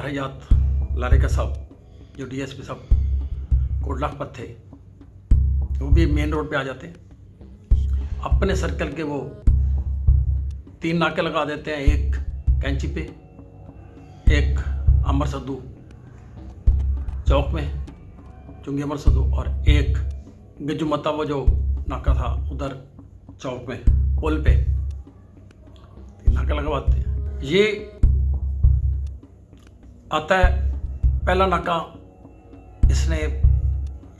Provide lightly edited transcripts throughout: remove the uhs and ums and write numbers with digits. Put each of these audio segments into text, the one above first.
हयात लारेका साहब जो डीएसपी साहब कोटलाखपत थे, वो भी मेन रोड पे आ जाते हैं। अपने सर्कल के वो 3 नाके लगा देते हैं, एक कैंची पे, एक अमर सद्दू चौक में चुंगी अमर सद्दू, और एक गजुमता वो जो नाका था उधर चौक में पुल पे 3 नाके लगवाते हैं। ये आता है पहला नाका, इसने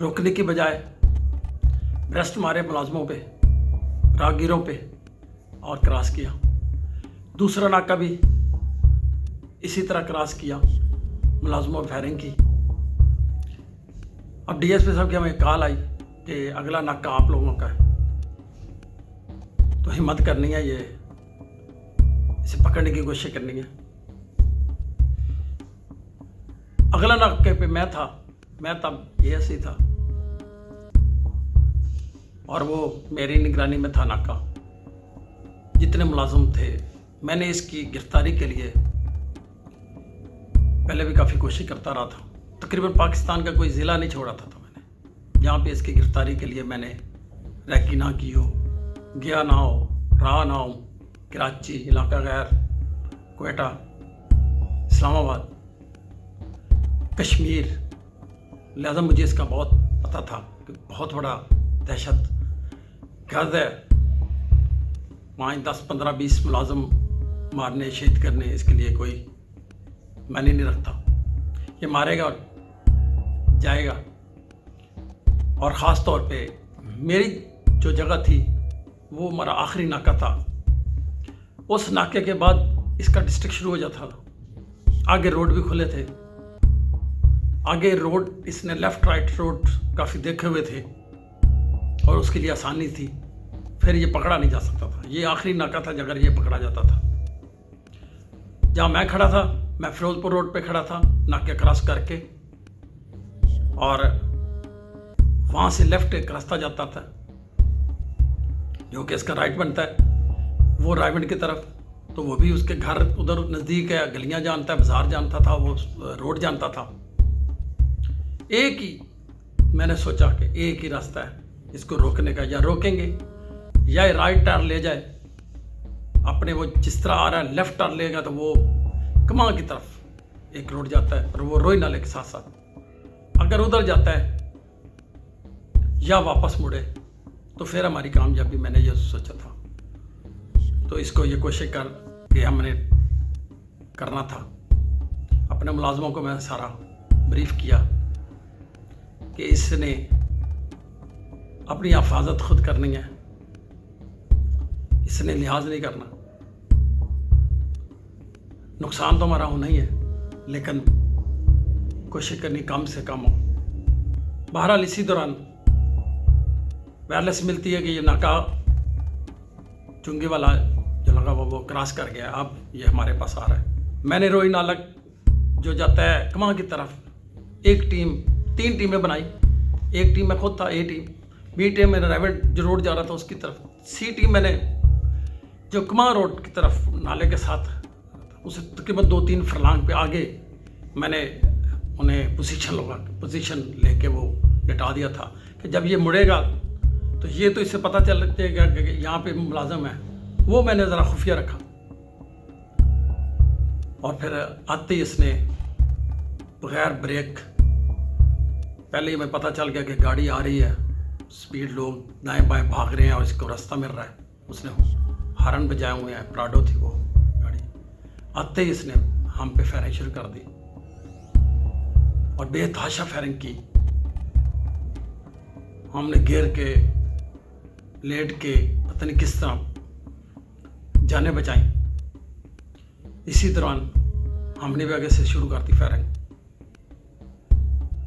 रोकने की बजाय ब्रेस्ट मारे मुलाजमों पे, राहगीरों पे और क्रॉस किया। दूसरा नाका भी इसी तरह क्रॉस किया, मुलाजमों पे फायरिंग की। अब डीएसपी साहब की हमें कॉल आई कि अगला नाका आप लोगों का है, तो हिम्मत करनी है, ये इसे पकड़ने की कोशिश करनी है। अगला नाके पे मैं तब एएसआई था और वो मेरी निगरानी में था नाका। जितने मुलाजिम थे, मैंने इसकी गिरफ्तारी के लिए पहले भी काफ़ी कोशिश करता रहा था। तकरीबन पाकिस्तान का कोई ज़िला नहीं छोड़ा था मैंने, जहाँ पे इसकी गिरफ्तारी के लिए मैंने रैकी ना की हो, गया ना हो, रहा ना हो। कराची, इलाका गैर, क्वेटा, इस्लामाबाद, कश्मीर। लिहाजा मुझे इसका बहुत पता था कि बहुत बड़ा दहशत गर्द है। वहाँ 10, 15, 20 मुलाजम मारने, शहीद करने, इसके लिए कोई मायने नहीं रखता। ये मारेगा और जाएगा। और ख़ास तौर पे मेरी जो जगह थी वो हमारा आखिरी नाका था। उस नाके के बाद इसका डिस्ट्रिक्ट शुरू हो जाता था। आगे रोड भी खुले थे, आगे रोड इसने लेफ़्ट राइट रोड काफ़ी देखे हुए थे और उसके लिए आसानी थी। फिर ये पकड़ा नहीं जा सकता था। ये आखिरी नाका था अगर ये पकड़ा जाता था। जहाँ मैं खड़ा था, मैं फिरोजपुर रोड पे खड़ा था, नाके क्रॉस करके, और वहाँ से लेफ़्ट एक रास्ता जाता था जो कि इसका राइट बनता है, वो रायगढ़ की तरफ। तो वो भी उसके घर उधर नज़दीक है, गलियाँ जानता है, बाज़ार जानता था, वो रोड जानता था। एक ही मैंने सोचा कि एक ही रास्ता है इसको रोकने का, या रोकेंगे या राइट टर्न ले जाए अपने। वो जिस तरह आ रहा है लेफ़्ट टर्न लेगा तो वो कमा की तरफ एक रोड जाता है और वो रोई नाले के साथ साथ, अगर उधर जाता है या वापस मुड़े तो फिर हमारी कामयाबी, मैंने ये सोचा था। तो इसको ये कोशिश कर के हमने करना था। अपने मुलाजमों को मैं सारा ब्रीफ किया कि इसने अपनी हिफाजत खुद करनी है, इसने लिहाज नहीं करना। नुकसान तो हमारा होना ही है, लेकिन कोशिश करनी कम से कम हो। बहरहाल इसी दौरान वायरलेस मिलती है कि ये नाका चुंगी वाला जो लगा वो क्रॉस कर गया, अब ये हमारे पास आ रहा है। मैंने रोई नाला जो जाता है कमा की तरफ, एक टीम, 3 टीमें बनाई। एक टीम में खुद था, ए टीम, बी टीम मैंने रायगढ़ जो रोड जा रहा था उसकी तरफ, सी टीम मैंने जो कमा रोड की तरफ नाले के साथ उसे तकरीबन 2-3 फरलांग पे आगे मैंने उन्हें पोजीशन लेके वो लिटा दिया था कि जब ये मुड़ेगा तो ये तो इससे पता चल जाएगा कि यहाँ पे मुलाजम है। वो मैंने ज़रा खुफिया रखा और फिर आते ही इसने बगैर ब्रेक, पहले ही हमें पता चल गया कि गाड़ी आ रही है, स्पीड, लोग दाएं बाएं भाग रहे हैं और इसको रास्ता मिल रहा है। उसने हॉर्न बजाए हुए हैं, प्राडो थी वो गाड़ी। आते ही इसने हम पे फायरिंग शुरू कर दी और बेतहाशा फायरिंग की। हमने गिर के, लेट के, पता नहीं किस तरह जाने बचाई। इसी दौरान हमने भी आगे से शुरू कर दी फायरिंग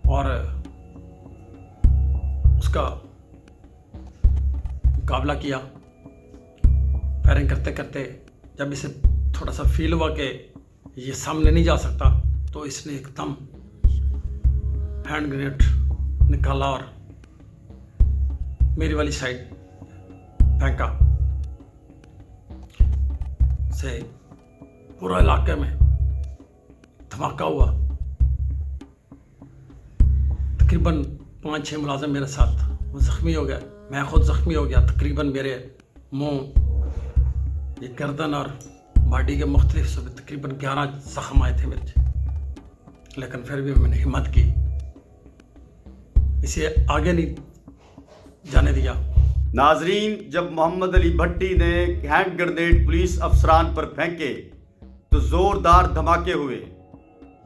और उसका मुकाबला किया। फायरिंग करते करते जब इसे थोड़ा सा फील हुआ कि ये सामने नहीं जा सकता, तो इसने एकदम हैंड ग्रेनेड निकाला और मेरी वाली साइड फेंका। से पूरा इलाके में धमाका हुआ। तकरीबन 5-6 मुलाजिम मेरे साथ वो ज़ख्मी हो गए, मैं खुद ज़ख्मी हो गया। तकरीबन मेरे मुंह, ये गर्दन और बॉडी के मुख्तलिफ हिस्सों में तकरीबन 11 ज़ख्म आए थे मेरे, लेकिन फिर भी मैंने हिम्मत की, इसे आगे नहीं जाने दिया। नाजरीन, जब मोहम्मद अली भट्टी ने हैंड ग्रेनेड पुलिस अफसरान पर फेंके तो ज़ोरदार धमाके हुए,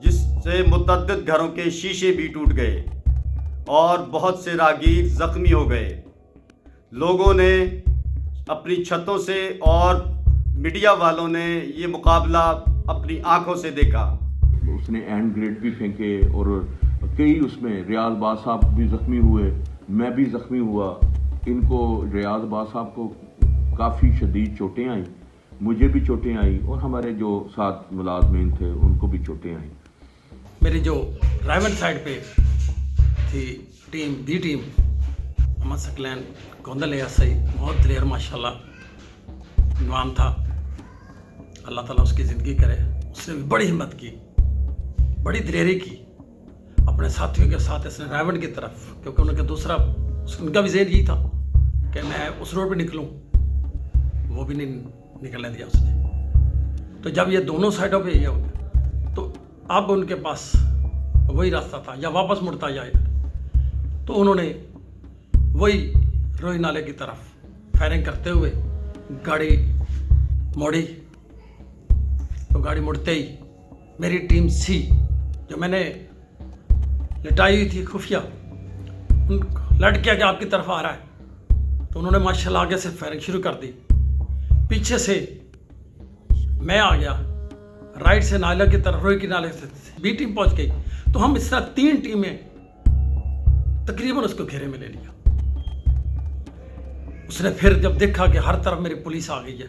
जिससे मुतअद्दिद घरों के शीशे भी टूट गए और बहुत से राहगीर ज़ख्मी हो गए। लोगों ने अपनी छतों से और मीडिया वालों ने ये मुकाबला अपनी आंखों से देखा। उसने हैंड ग्रेनेड भी फेंके और कई उसमें रियाज बाज साहब भी ज़ख्मी हुए, मैं भी ज़ख्मी हुआ। इनको रियाज बाज साहब को काफ़ी शदीद चोटें आई, मुझे भी चोटें आई और हमारे जो साथ मुलाजमीन थे उनको भी चोटें आई। मेरी जो रायवन साइड पे थी टीम, दी टीम, अहमद सकलैन गोंदल एएसआई, बहुत दिलेर माशाल्लाह नवान था, अल्लाह ताला उसकी ज़िंदगी करे। उसने भी बड़ी हिम्मत की, बड़ी दिलेरी की अपने साथियों के साथ। इसने रायवन की तरफ, क्योंकि उनका दूसरा, उनका भी ज़हन यही था कि मैं उस रोड पे निकलूं, वो भी नहीं निकलने दिया उसने। तो जब ये दोनों साइडों पे ये हो गया तो अब उनके पास वही रास्ता था, या वापस मुड़ता जाए। तो उन्होंने वही रोई नाले की तरफ फायरिंग करते हुए गाड़ी मोड़ी। तो गाड़ी मुड़ते ही मेरी टीम सी, जो मैंने लिटाई हुई थी खुफिया, लड़किया के आपकी तरफ आ रहा है, तो उन्होंने माशाल्लाह आगे से फायरिंग शुरू कर दी। पीछे से मैं आ गया, राइट से नाला की तरफ, रोई की नाले से बी टीम पहुंच गई। तो हम इस तरह 3 टीमें तकरीबन उसको घेरे में ले लिया। उसने फिर जब देखा कि हर तरफ मेरी पुलिस आ गई है,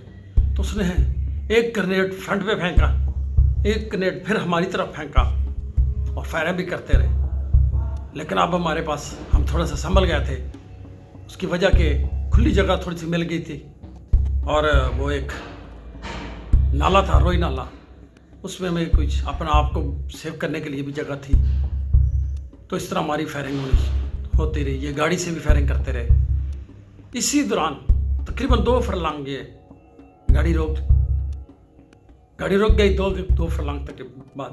तो उसने एक ग्रेनेड फ्रंट पे फेंका, एक ग्रेनेड फिर हमारी तरफ फेंका और फायर भी करते रहे। लेकिन अब हमारे पास, हम थोड़ा सा संभल गए थे, उसकी वजह के खुली जगह थोड़ी सी मिल गई थी और वो एक नाला था, रोई नाला, उसमें मैं कुछ अपना आप को सेव करने के लिए भी जगह थी। तो इस तरह हमारी फायरिंग होती रही, ये गाड़ी से भी फायरिंग करते रहे। इसी दौरान तकरीबन 2 फरलांग ये गाड़ी रुक गई, 2 फरलांग तक के बाद।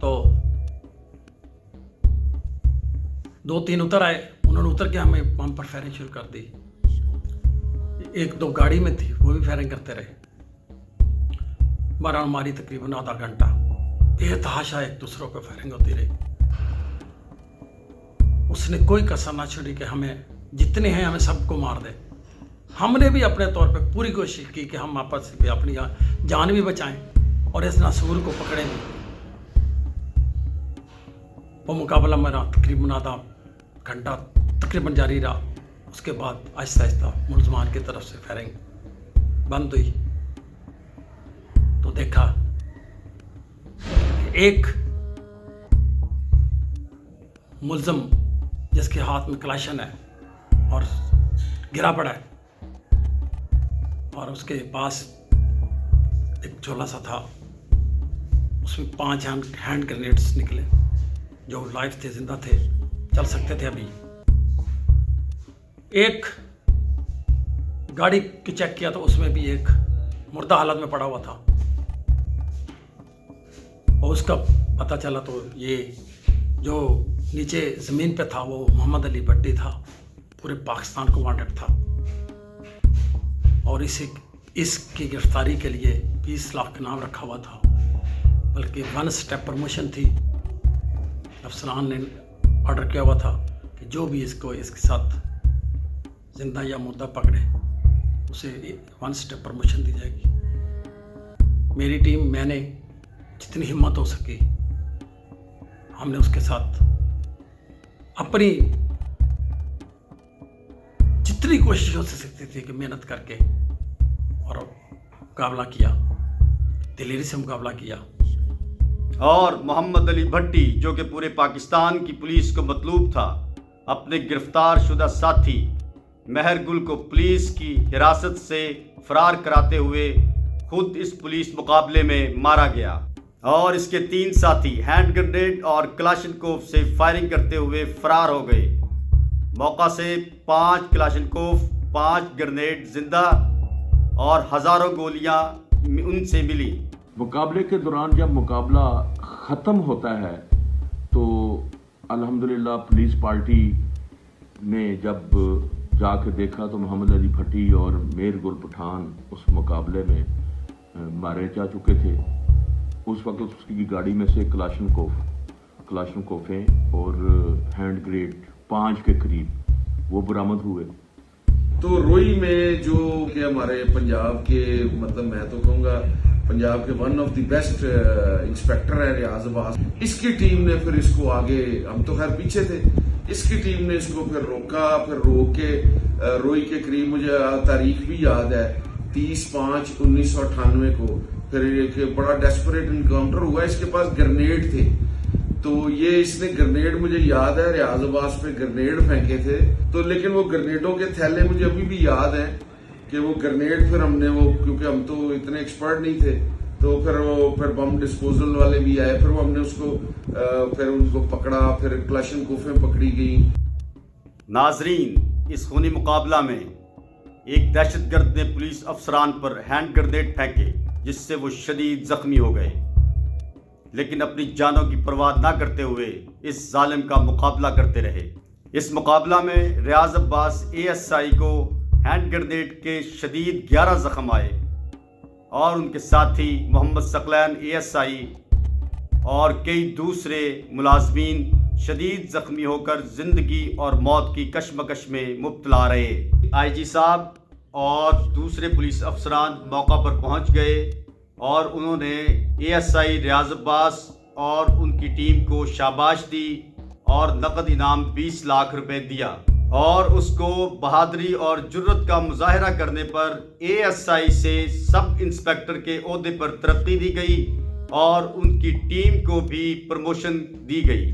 तो 2-3 उतर आए, उन्होंने उतर के हमें हम पर फायरिंग शुरू कर दी। 1-2 गाड़ी में थी, वो भी फायरिंग करते रहे। हमारी तकरीबन आधा घंटा बेतहाशा एक दूसरों पर फायरिंग होती रही। उसने कोई कसर ना छोड़ी कि हमें जितने हैं हमें सबको मार दे। हमने भी अपने तौर पे पूरी कोशिश की कि हम आपस में अपनी जान भी बचाएं और इस नासूर को पकड़ें भी। वो मुकाबला मेरा तकरीबन आधा घंटा तकरीबन जारी रहा। उसके बाद आहिस्ता आहिस्ता मुलजमान की तरफ से फायरिंग बंद हुई। तो देखा एक मुलजम जिसके हाथ में कलाशन है और गिरा पड़ा है, और उसके पास एक झोला सा था, उसमें 5 हैंड ग्रेनेड्स निकले, जो लाइफ थे, जिंदा थे, चल सकते थे अभी। एक गाड़ी की चेक किया तो उसमें भी एक मुर्दा हालत में पड़ा हुआ था, और उसका पता चला तो ये जो नीचे ज़मीन पे था वो मोहम्मद अली भट्टी था, पूरे पाकिस्तान को वांटेड था, और इसकी गिरफ्तारी के लिए 20 लाख का नाम रखा हुआ था। बल्कि 1 स्टेप प्रमोशन थी। अफसरान ने ऑर्डर किया हुआ था कि जो भी इसके साथ जिंदा या मुर्दा पकड़े उसे 1 स्टेप प्रमोशन दी जाएगी। मेरी टीम, मैंने जितनी हिम्मत हो सकी हमने उसके साथ अपनी जितनी कोशिश हो सकती थी कि मेहनत करके और मुकाबला किया, दिलेरी से मुकाबला किया। और मोहम्मद अली भट्टी, जो कि पूरे पाकिस्तान की पुलिस को मतलूब था, अपने गिरफ्तार शुदा साथी महर गुल को पुलिस की हिरासत से फरार कराते हुए खुद इस पुलिस मुकाबले में मारा गया। और इसके 3 साथी हैंड ग्रेनेड और क्लाशनकोव से फायरिंग करते हुए फरार हो गए। मौका से 5 क्लाशनकोव, 5 ग्रेनेड जिंदा और हजारों गोलियां उनसे मिली। मुकाबले के दौरान जब मुकाबला ख़त्म होता है तो अल्हम्दुलिल्लाह पुलिस पार्टी ने जब जाकर देखा तो मोहम्मद अली भट्टी और मेर गुल पठान उस मुकाबले में मारे जा चुके थे। उस वक्त उसकी गाड़ी में से क्लाशनकोफें और हैंड ग्रेनेड 5 के करीब वो बरामद हुए। तो रोई में जो कि हमारे पंजाब के मतलब मैं तो कहूँगा पंजाब के one of the best inspector है रियाज अब्बास, इसकी टीम ने फिर इसको आगे, हम तो खैर पीछे थे, इसकी टीम ने इसको फिर रोका। फिर रोक के रोई के करीब, मुझे तारीख भी याद है, 30/5/1998 को फिर एक बड़ा डेस्परेट इनकाउंटर हुआ। इसके पास ग्रेनेड थे, तो ये इसने ग्रेनेड, मुझे याद है रियाज अब्बास पे ग्रेनेड फेंके थे। तो लेकिन वो ग्रेनेडों के थैले मुझे अभी भी याद है कि वो ग्रेनेड फिर हमने वो, क्योंकि हम तो इतने एक्सपर्ट नहीं थे, तो फिर बम डिस्पोजल वाले भी आए, फिर वो हमने उसको फिर उनको पकड़ा, फिर क्लाशनकोफें पकड़ी गई। नाजरीन, इस खूनी मुकाबला में एक दहशतगर्द ने पुलिस अफसरान पर हैंड ग्रेनेड फेंके जिससे वो शदीद जख्मी हो गए, लेकिन अपनी जानों की परवाह ना करते हुए इस जालिम का मुकाबला करते रहे। इस मुकाबला में रियाज अब्बास ASI को हैंड ग्रेनेड के शदीद 11 जख्म आए और उनके साथी मोहम्मद सकलैन ASI और कई दूसरे मुलाजमीन शदीद जख्मी होकर जिंदगी और मौत की कशमकश में मुब्तला रहे। IG साहब और दूसरे पुलिस अफसरान मौका पर पहुंच गए और उन्होंने ASI रियाज अब्बास और उनकी टीम को शाबाश दी और नकद इनाम 20 लाख रुपए दिया और उसको बहादुरी और जुर्रत का मुजाहरा करने पर ASI से सब इंस्पेक्टर के ओहदे पर तरक्की दी गई और उनकी टीम को भी प्रमोशन दी गई।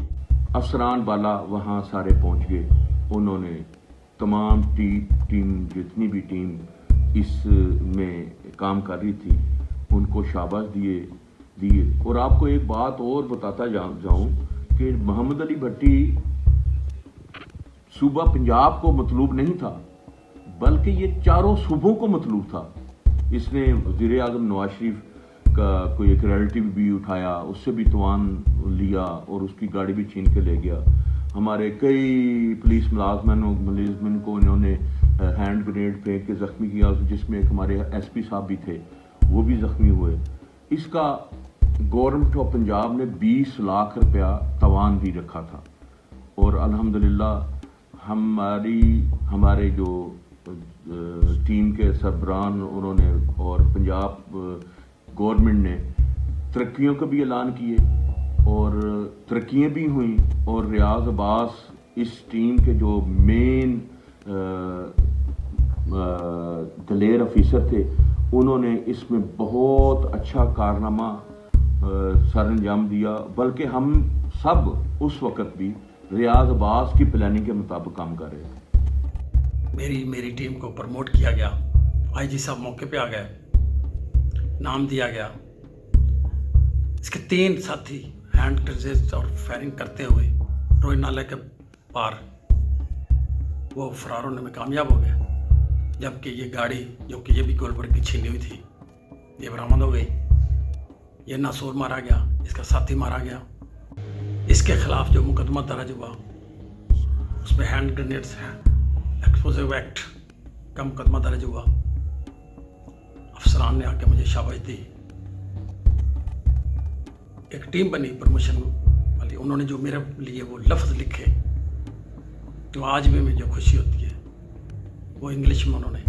अफसरान वाला वहाँ सारे पहुँच गए। उन्होंने तमाम टीम जितनी भी टीम इस में काम कर रही थी उनको शाबाश दिए। और आपको एक बात और बताता जाऊं कि मोहम्मद अली भट्टी सूबा पंजाब को मतलूब नहीं था, बल्कि ये चारों सूबों को मतलूब था। इसने वज़ीर आज़म नवाज शरीफ का कोई एक रिलेटिव भी उठाया, उससे भी तवान लिया और उसकी गाड़ी भी छीन के ले गया। हमारे कई पुलिस मुलाजमिन को इन्होंने हैंड ग्रेनेड फेंक के ज़ख्मी किया, जिसमें एक हमारे SP साहब भी थे, वो भी ज़ख्मी हुए। इसका गवर्नमेंट ऑफ पंजाब ने 20 लाख रुपया तवान भी रखा था और अल्हम्दुलिल्लाह हमारे जो टीम के सरबरान उन्होंने और पंजाब गवर्नमेंट ने तरक्कियों का भी ऐलान किए और तरक्कियाँ भी हुई और रियाज अब्बास इस टीम के जो मेन दलेर अफीसर थे, उन्होंने इसमें बहुत अच्छा कारनामा सर अंजाम दिया। बल्कि हम सब उस वक़्त भी रियाज अब्बास की प्लानिंग के मुताबिक काम कर रहे थे। मेरी टीम को प्रमोट किया गया, IG साहब मौके पे आ गए, नाम दिया गया। इसके 3 साथी हैंड ग्रेनेड और फायरिंग करते हुए रोई नाले के पार वो फरार होने में कामयाब हो गए, जबकि ये गाड़ी जो कि ये भी गोलबर्ग की छीनी हुई थी ये बरामद हो गई। ये नासूर मारा गया, इसका साथी मारा गया। इसके खिलाफ जो मुकदमा दर्ज हुआ उसमें हैंड ग्रेनेड्स हैं एक्सप्लोजिव एक्ट का मुकदमा दर्ज हुआ। अफसरान ने आके मुझे शाबाश दी। एक टीम बनी प्रमोशन वाली, उन्होंने जो मेरे लिए वो लफ्ज़ लिखे तो आज भी मुझे खुशी होती है। वो इंग्लिश में उन्होंने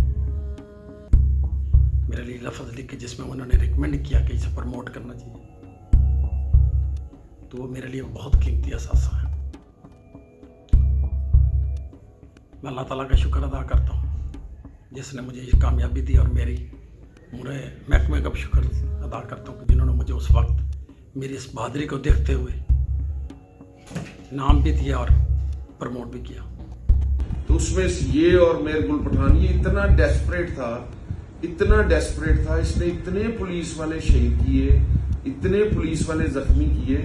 मेरे लिए लफ्ज़ लिखे जिसमें उन्होंने रिकमेंड किया कि इसे प्रमोट करना चाहिए, तो वो मेरे लिए बहुत कीमती असासा है। मैं अल्लाह ताला का शुक्र अदा करता हूँ जिसने मुझे ये कामयाबी दी और मेरी पूरे महकमे का भी शुक्र अदा करता हूँ कि जिन्होंने मुझे उस वक्त मेरी इस बहादुरी को देखते हुए नाम भी दिया और प्रमोट भी किया। तो उसमें ये और मेर गुल पठान ये इतना डेस्परेट था, इसने इतने पुलिस वाले शहीद किए इतने पुलिस वाले जख्मी किए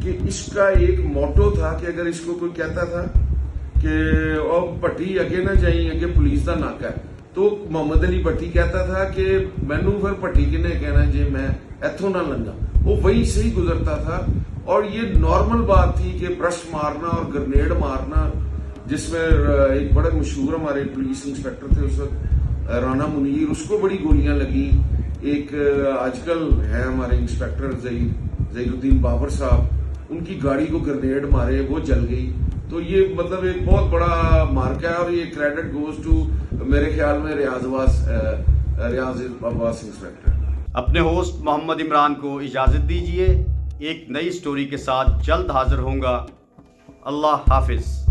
कि इसका एक मोटो था कि अगर इसको कोई कहता था कि अब भट्टी अगे ना जाई, अगे पुलिस का नाका है, तो मोहम्मद अली भट्टी कहता था कि मैनू फिर भट्टी किने कहना जे मैं इथों ना लंघा। वो वही से ही गुजरता था और ये नॉर्मल बात थी कि ब्रश मारना और ग्रेनेड मारना, जिसमें एक बड़े मशहूर हमारे पुलिस इंस्पेक्टर थे उस वक्त राना मुनीर, उसको बड़ी गोलियां लगी। एक आजकल है हमारे इंस्पेक्टर जहीरुद्दीन बाबर साहब, उनकी गाड़ी को ग्रेनेड मारे, वो जल गई। तो ये मतलब एक बहुत बड़ा मार्का है और ये क्रेडिट गोज टू मेरे ख्याल में रियाज अब्बास इंस्पेक्टर। अपने होस्ट मोहम्मद इमरान को इजाज़त दीजिए। एक नई स्टोरी के साथ जल्द हाजिर होऊंगा। अल्लाह हाफिज़।